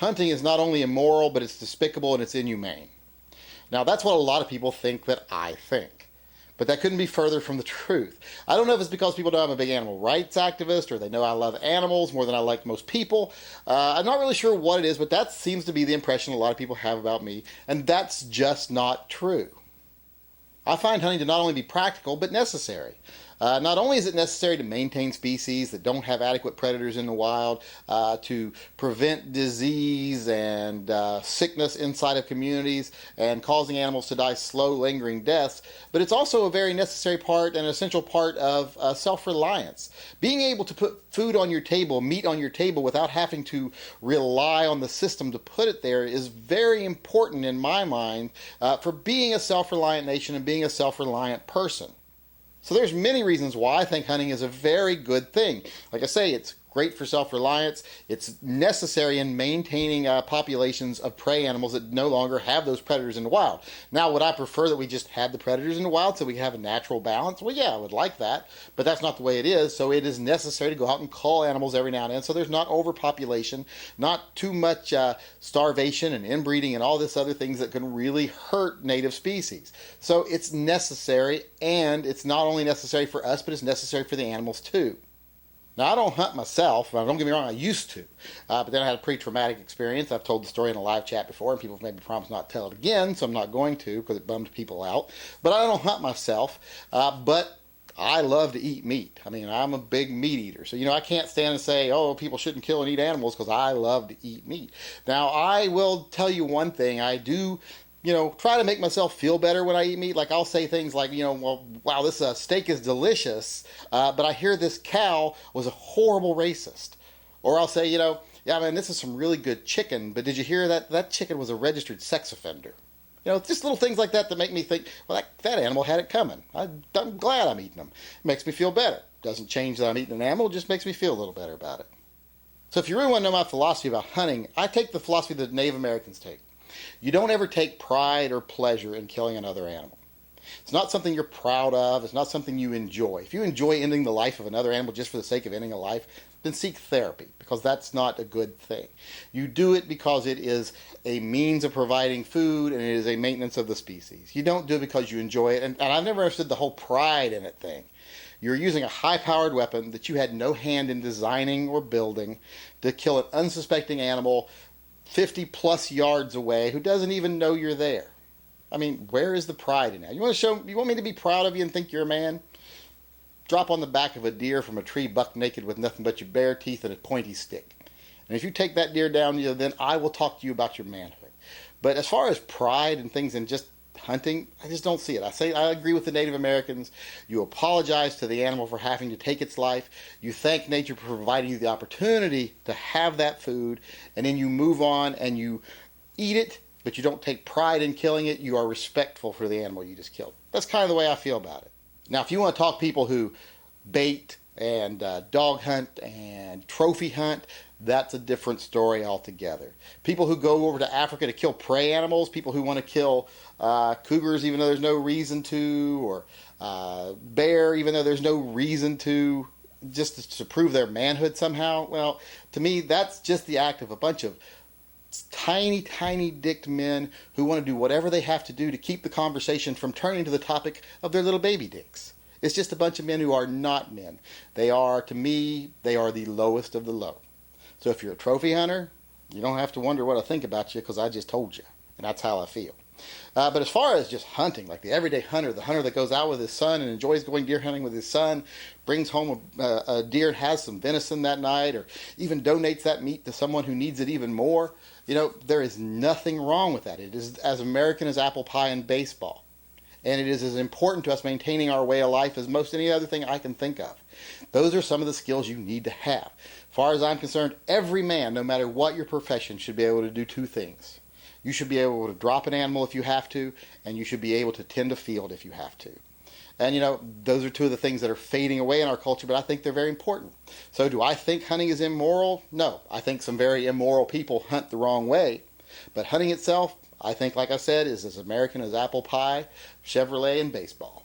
hunting is not only immoral, but it's despicable and it's inhumane. Now, that's what a lot of people think that I think. But that couldn't be further from the truth. I don't know if it's because people know I'm a big animal rights activist or they know I love animals more than I like most people. I'm not really sure what it is, but that seems to be the impression a lot of people have about me, and that's just not true. I find hunting to not only be practical, but necessary. Not only is it necessary to maintain species that don't have adequate predators in the wild, to prevent disease and sickness inside of communities and causing animals to die slow, lingering deaths, but it's also a very necessary part and essential part of self-reliance. Being able to put food on your table, meat on your table, without having to rely on the system to put it there is very important in my mind for being a self-reliant nation and being a self-reliant person. So there's many reasons why I think hunting is a very good thing. Like I say, it's great for self-reliance. It's necessary in maintaining populations of prey animals that no longer have those predators in the wild. Now, would I prefer that we just had the predators in the wild so we have a natural balance? Well, yeah, I would like that, but that's not the way it is. So it is necessary to go out and cull animals every now and then so there's not overpopulation, not too much starvation and inbreeding and all this other things that can really hurt native species. So it's necessary, and it's not only necessary for us, but it's necessary for the animals too. Now, I don't hunt myself. Don't get me wrong, I used to. But then I had a pretty traumatic experience. I've told the story in a live chat before, and people have made me promise not to tell it again, so I'm not going to because it bummed people out. But I don't hunt myself, but I love to eat meat. I mean, I'm a big meat eater. So, I can't stand and say, oh, people shouldn't kill and eat animals because I love to eat meat. Now, I will tell you one thing. I do try to make myself feel better when I eat meat. Like I'll say things like, well, wow, this steak is delicious, but I hear this cow was a horrible racist. Or I'll say, yeah, man, this is some really good chicken, but did you hear that chicken was a registered sex offender? Just little things like that make me think, well, that animal had it coming. I'm glad I'm eating them. It makes me feel better. Doesn't change that I'm eating an animal, it just makes me feel a little better about it. So if you really want to know my philosophy about hunting, I take the philosophy that Native Americans take. You don't ever take pride or pleasure in killing another animal. It's not something you're proud of. It's not something you enjoy. If you enjoy ending the life of another animal just for the sake of ending a life, then seek therapy, because that's not a good thing. You do it because it is a means of providing food and it is a maintenance of the species. You don't do it because you enjoy it. And I've never understood the whole pride in it thing. You're using a high-powered weapon that you had no hand in designing or building to kill an unsuspecting animal 50 plus yards away who doesn't even know you're there. I mean, where is the pride in that? You want me to be proud of you and think you're a man? Drop on the back of a deer from a tree buck naked with nothing but your bare teeth and a pointy stick. And if you take that deer down, then I will talk to you about your manhood. But as far as pride and things and just hunting, I just don't see it. I agree with the Native Americans. You apologize to the animal for having to take its life. You thank nature for providing you the opportunity to have that food, and then you move on and you eat it, but you don't take pride in killing it. You are respectful for the animal you just killed. That's kind of the way I feel about it. Now, if you want to talk people who bait and dog hunt and trophy hunt, that's a different story altogether. People who go over to Africa to kill prey animals, people who want to kill cougars even though there's no reason to, or bear even though there's no reason to, just to prove their manhood somehow, well, to me, that's just the act of a bunch of tiny, tiny dicked men who want to do whatever they have to do to keep the conversation from turning to the topic of their little baby dicks. It's just a bunch of men who are not men. To me, they are the lowest of the low. So if you're a trophy hunter, you don't have to wonder what I think about you because I just told you. And that's how I feel. But as far as just hunting, like the everyday hunter, the hunter that goes out with his son and enjoys going deer hunting with his son, brings home a deer and has some venison that night, or even donates that meat to someone who needs it even more, there is nothing wrong with that. It is as American as apple pie and baseball. And it is as important to us maintaining our way of life as most any other thing I can think of. Those are some of the skills you need to have. As far as I'm concerned, every man, no matter what your profession, should be able to do two things. You should be able to drop an animal if you have to, and you should be able to tend a field if you have to. And, those are two of the things that are fading away in our culture, but I think they're very important. So do I think hunting is immoral? No. I think some very immoral people hunt the wrong way. But hunting itself, I think, like I said, is as American as apple pie, Chevrolet, and baseball.